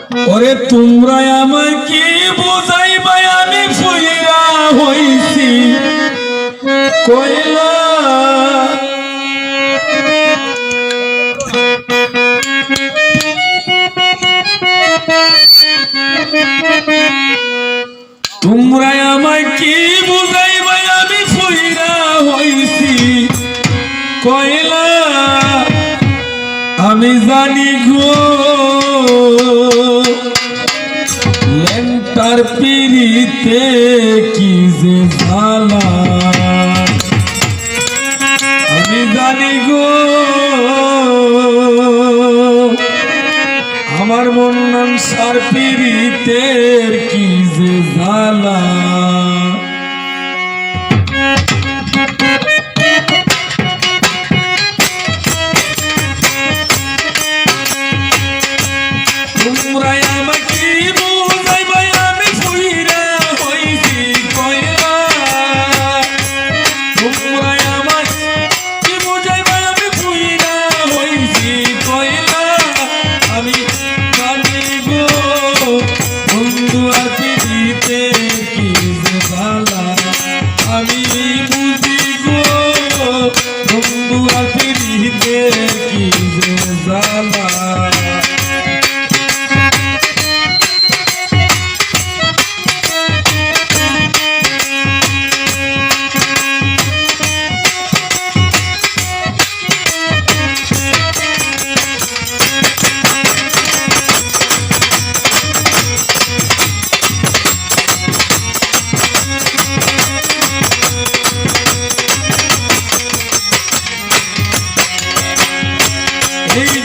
ওরে তোমরা আমায় কি বুঝাইবা আমি ফুইরা হইছি কইলা তোমরা আমায় কি বুঝাইবা আমি ফুইরা হইছি কইলা আমি জানি গো লেন্টার পিড়িতে কি যে জ্বালা আমি জানি গো আমার মন সার পিড়িতের কি যে জ্বালা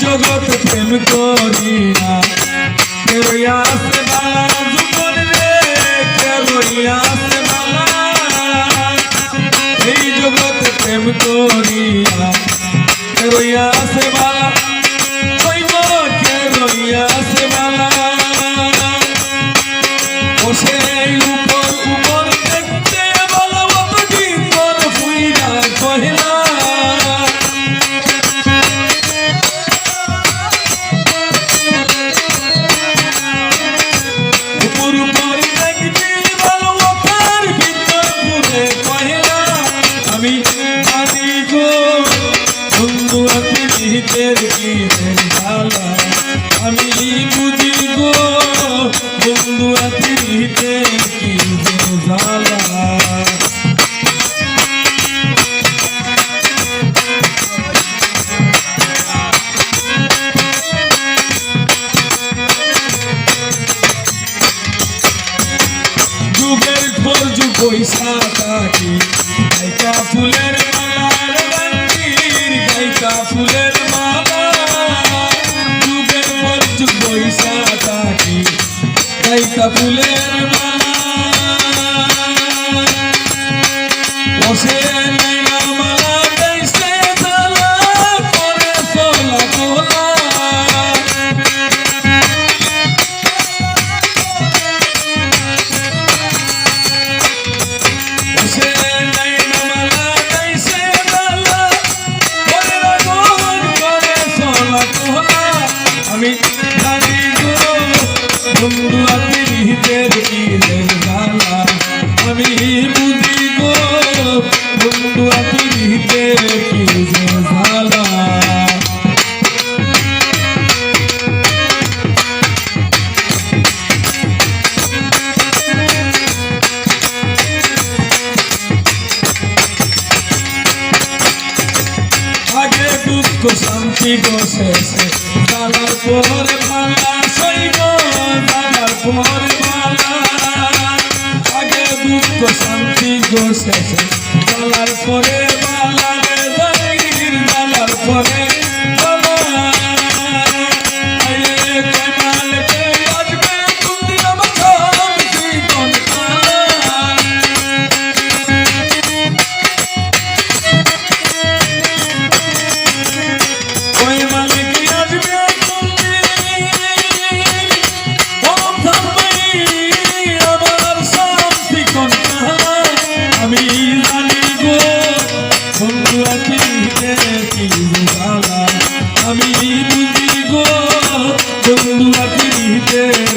জগৎ প্রেম করিয়া কেরইয়া আছে বালা জীবন রে কেরইয়া আছে বালা এই জগৎ প্রেম করিয়া কেরইয়া আছে বালা কইব কেরইয়া আছে বালা বসে উপর উপর দেখতে বালা অত জীবন ফুইরা কহিলা আমি বুঝি গো বন্ধু আতিতে কি জ্বালা যুগের পর যুগ পয়সা থাকি গাইকা ফুলের মালার বান্দির গাইকা ফুলের মালা পয়সা থাকি গাইকা ফুলের মালা বসে নাইনা মালা গাইছে জ্বালা করে সোলা কোলা বসে নাইনা মালা গাইছে জ্বালা করে রাগন করে সোলা কোলা আমি জানি গো বন্ধু আতির কি জ্বালা আমি বুঝি গো বন্ধু আতির কি জ্বালা আগে দুঃখ শান্তি গো শেষে জ্বালার পরে মালা সইব জ্বালার পরে মালা আগে দুঃখ শান্তি গো শেষে জ্বালার পরে মালা রে জাগির জ্বালার পরে আমি জানি রে